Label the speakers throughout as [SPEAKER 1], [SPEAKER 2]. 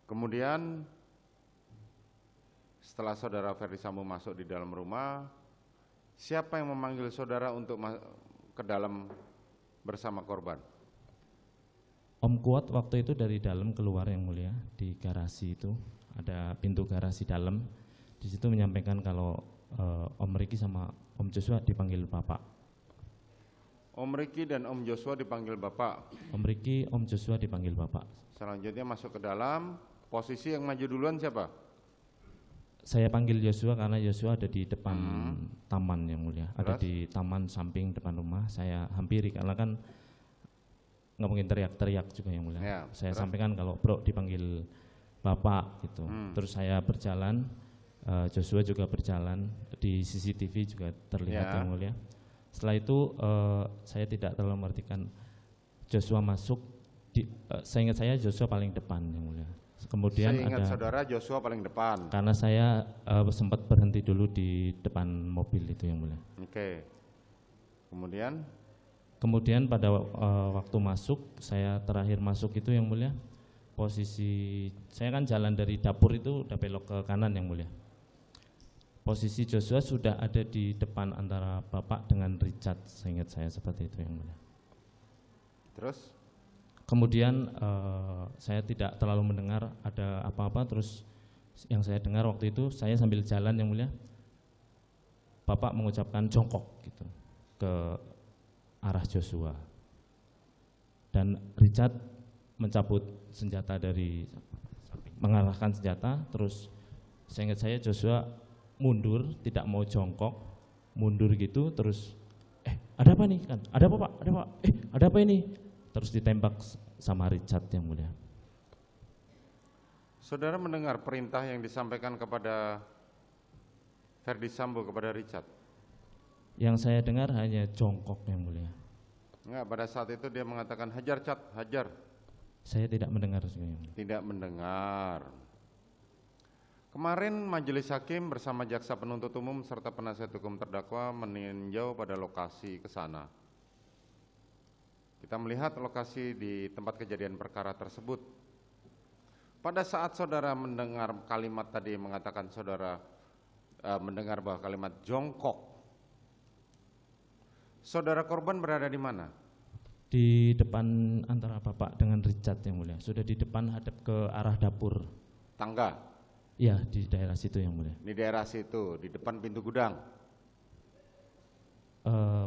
[SPEAKER 1] Kemudian setelah saudara Ferdi Sambo masuk di dalam rumah, siapa yang memanggil saudara untuk ke dalam bersama korban?
[SPEAKER 2] Om Kuat waktu itu dari dalam keluar yang mulia, di garasi itu ada pintu garasi dalam. Di situ menyampaikan kalau Om Riki sama Om Joshua dipanggil Bapak.
[SPEAKER 1] Om Riki dan Om Joshua dipanggil Bapak.
[SPEAKER 2] Om Riki, Om Joshua dipanggil Bapak.
[SPEAKER 1] Selanjutnya masuk ke dalam, posisi yang maju duluan siapa?
[SPEAKER 2] Saya panggil Joshua karena Joshua ada di depan taman yang mulia.
[SPEAKER 1] Terus?
[SPEAKER 2] Ada di taman samping depan rumah. Saya hampiri karena kan nggak mungkin teriak-teriak juga yang mulia.
[SPEAKER 1] Ya,
[SPEAKER 2] saya
[SPEAKER 1] terus?
[SPEAKER 2] sampaikan kalau bro dipanggil Bapak gitu. Terus saya berjalan, Joshua juga berjalan, di CCTV juga terlihat
[SPEAKER 1] Ya.
[SPEAKER 2] yang mulia. Setelah itu saya tidak terlalu mengartikan Joshua masuk, seingat saya Joshua paling depan yang mulia. Kemudian
[SPEAKER 1] Seingat
[SPEAKER 2] ada,
[SPEAKER 1] saudara Joshua paling depan.
[SPEAKER 2] karena saya sempat berhenti dulu di depan mobil itu yang mulia.
[SPEAKER 1] Oke.
[SPEAKER 2] Kemudian pada waktu masuk, saya terakhir masuk itu yang mulia, posisi saya kan jalan dari dapur itu udah belok ke kanan yang mulia. Posisi Joshua sudah ada di depan antara Bapak dengan Richard, seingat saya seperti itu yang mulia.
[SPEAKER 1] Terus?
[SPEAKER 2] Kemudian saya tidak terlalu mendengar ada apa-apa, terus yang saya dengar waktu itu saya sambil jalan yang mulia, Bapak mengucapkan jongkok gitu ke arah Joshua. Dan Richard mencabut senjata dari, mengarahkan senjata, terus seingat saya Joshua mundur, tidak mau jongkok, mundur gitu, terus ada apa nih kan? Ada apa Pak? Ada apa? Ada apa ini? Terus ditembak sama Richard yang mulia.
[SPEAKER 1] Saudara mendengar perintah yang disampaikan kepada Ferdi Sambo kepada Richard?
[SPEAKER 2] Yang saya dengar hanya jongkok yang mulia.
[SPEAKER 1] Enggak, pada saat itu dia mengatakan hajar Cat, hajar.
[SPEAKER 2] Saya tidak mendengar juga yang mulia.
[SPEAKER 1] Tidak mendengar. Kemarin majelis hakim bersama jaksa penuntut umum serta penasihat hukum terdakwa meninjau pada lokasi ke sana. Kita melihat lokasi di tempat kejadian perkara tersebut. Pada saat saudara mendengar kalimat tadi mengatakan saudara mendengar bahwa kalimat jongkok, saudara korban berada di mana?
[SPEAKER 2] Di depan antara Bapak dengan Richard yang mulia. Sudah di depan hadap ke arah dapur.
[SPEAKER 1] Tangga?
[SPEAKER 2] Iya, di daerah situ yang mulia.
[SPEAKER 1] Di daerah situ, di depan pintu gudang?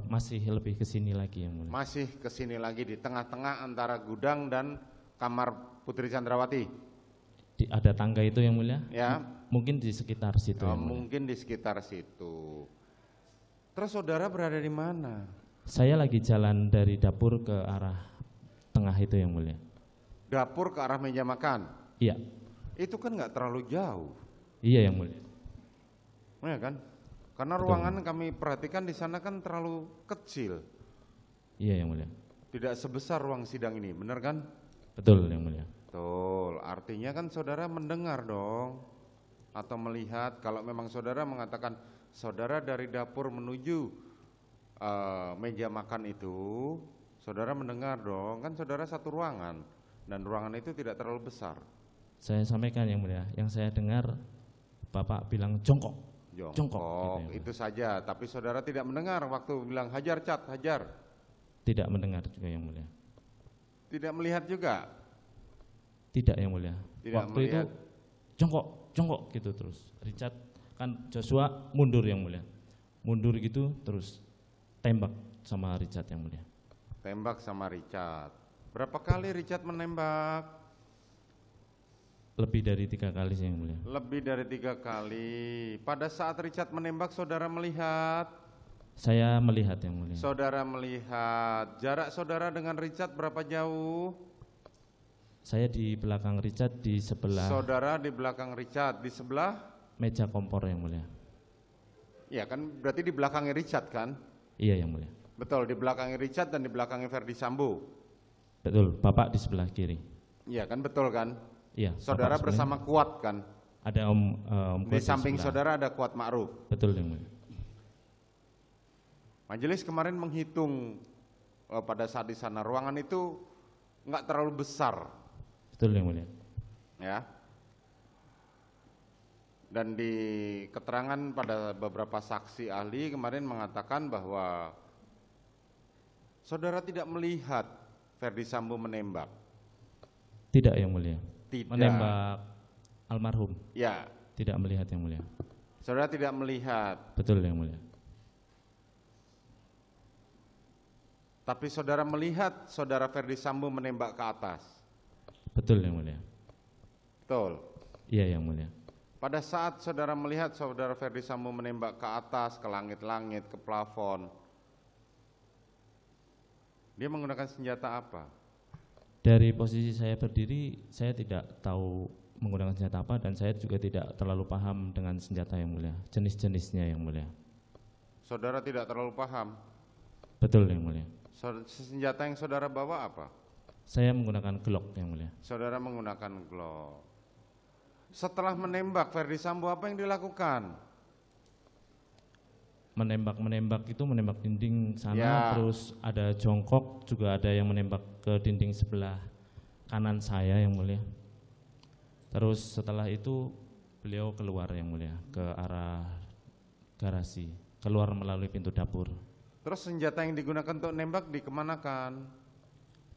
[SPEAKER 2] Masih lebih ke sini lagi yang mulia.
[SPEAKER 1] Masih ke sini lagi, di tengah-tengah antara gudang dan kamar Putri Chandrawati?
[SPEAKER 2] Ada tangga itu yang mulia?
[SPEAKER 1] Ya.
[SPEAKER 2] Mungkin di sekitar situ.
[SPEAKER 1] Mungkin di sekitar situ. Terus saudara berada di mana?
[SPEAKER 2] Saya lagi jalan dari dapur ke arah tengah itu yang mulia.
[SPEAKER 1] Dapur ke arah meja makan?
[SPEAKER 2] Iya.
[SPEAKER 1] Itu kan nggak terlalu jauh.
[SPEAKER 2] Iya yang mulia.
[SPEAKER 1] Ya kan? Karena
[SPEAKER 2] Betul.
[SPEAKER 1] ruangan kami perhatikan di sana kan terlalu kecil.
[SPEAKER 2] Iya yang mulia.
[SPEAKER 1] Tidak sebesar ruang sidang ini, benar kan?
[SPEAKER 2] Betul yang mulia.
[SPEAKER 1] Betul, artinya kan saudara mendengar dong, atau melihat. Kalau memang saudara mengatakan saudara dari dapur menuju meja makan itu, saudara mendengar dong, kan saudara satu ruangan, dan ruangan itu tidak terlalu besar.
[SPEAKER 2] Saya sampaikan yang mulia, yang saya dengar Bapak bilang jongkok.
[SPEAKER 1] Jongkok,
[SPEAKER 2] gitu,
[SPEAKER 1] itu saja, tapi saudara tidak mendengar waktu bilang hajar Cat, hajar.
[SPEAKER 2] Tidak mendengar juga yang mulia.
[SPEAKER 1] Tidak melihat juga?
[SPEAKER 2] Tidak yang mulia.
[SPEAKER 1] Tidak
[SPEAKER 2] Waktu
[SPEAKER 1] melihat.
[SPEAKER 2] itu jongkok gitu terus. Richard kan Joshua mundur yang mulia. Mundur gitu terus tembak sama Richard yang mulia.
[SPEAKER 1] Tembak sama Richard. Berapa kali Richard menembak?
[SPEAKER 2] Lebih dari 3 kali sih yang mulia.
[SPEAKER 1] Lebih dari 3 kali. Pada saat Richard menembak saudara melihat?
[SPEAKER 2] Saya melihat yang mulia.
[SPEAKER 1] Saudara melihat. Jarak saudara dengan Richard berapa jauh?
[SPEAKER 2] Saya di belakang Richard, di sebelah
[SPEAKER 1] Saudara di belakang Richard, di sebelah?
[SPEAKER 2] meja kompor yang mulia.
[SPEAKER 1] Ya kan berarti di belakangnya Richard kan?
[SPEAKER 2] Iya yang mulia.
[SPEAKER 1] Betul, di belakangnya Richard dan di belakangnya Ferdi Sambo.
[SPEAKER 2] Betul, Bapak di sebelah kiri.
[SPEAKER 1] Iya kan, betul kan?
[SPEAKER 2] Iya.
[SPEAKER 1] Saudara
[SPEAKER 2] Bapak
[SPEAKER 1] bersama Kuat kan?
[SPEAKER 2] ada Om
[SPEAKER 1] Di
[SPEAKER 2] Kuat
[SPEAKER 1] samping
[SPEAKER 2] sebelah.
[SPEAKER 1] saudara ada Kuat Ma'ruf.
[SPEAKER 2] Betul yang mulia.
[SPEAKER 1] Majelis kemarin menghitung pada saat di sana ruangan itu nggak terlalu besar,
[SPEAKER 2] Betul yang mulia.
[SPEAKER 1] ya. Dan di keterangan pada beberapa saksi ahli kemarin mengatakan bahwa saudara tidak melihat Ferdi Sambo menembak.
[SPEAKER 2] Tidak yang mulia.
[SPEAKER 1] Tidak.
[SPEAKER 2] Menembak almarhum.
[SPEAKER 1] Ya.
[SPEAKER 2] Tidak melihat yang mulia.
[SPEAKER 1] Saudara tidak melihat.
[SPEAKER 2] Betul yang mulia.
[SPEAKER 1] Tapi saudara melihat saudara Ferdi Sambo menembak ke atas.
[SPEAKER 2] Betul yang mulia.
[SPEAKER 1] Betul.
[SPEAKER 2] Iya yang mulia.
[SPEAKER 1] Pada saat saudara melihat saudara Ferdi Sambo menembak ke atas, ke langit-langit, ke plafon, dia menggunakan senjata apa?
[SPEAKER 2] Dari posisi saya berdiri, saya tidak tahu menggunakan senjata apa dan saya juga tidak terlalu paham dengan senjata yang mulia, jenis-jenisnya yang mulia.
[SPEAKER 1] Saudara tidak terlalu paham?
[SPEAKER 2] Betul yang mulia.
[SPEAKER 1] Senjata yang saudara bawa apa?
[SPEAKER 2] Saya menggunakan Glock yang mulia.
[SPEAKER 1] Saudara menggunakan Glock. Setelah menembak Ferdi Sambo, apa yang dilakukan?
[SPEAKER 2] Menembak itu menembak dinding sana,
[SPEAKER 1] Ya.
[SPEAKER 2] terus ada jongkok, juga ada yang menembak ke dinding sebelah kanan saya yang mulia. Terus setelah itu beliau keluar yang mulia ke arah garasi, keluar melalui pintu dapur.
[SPEAKER 1] Terus senjata yang digunakan untuk nembak dikemanakan?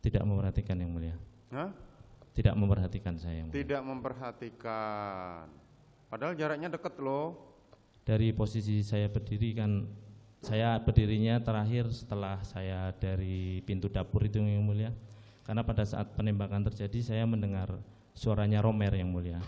[SPEAKER 2] Tidak memperhatikan yang mulia.
[SPEAKER 1] Hah?
[SPEAKER 2] Tidak memperhatikan saya yang mulia.
[SPEAKER 1] Tidak memperhatikan. Padahal jaraknya dekat loh.
[SPEAKER 2] Dari posisi saya berdiri kan, saya berdirinya terakhir setelah saya dari pintu dapur itu yang mulia. Karena pada saat penembakan terjadi saya mendengar suaranya Romer yang mulia.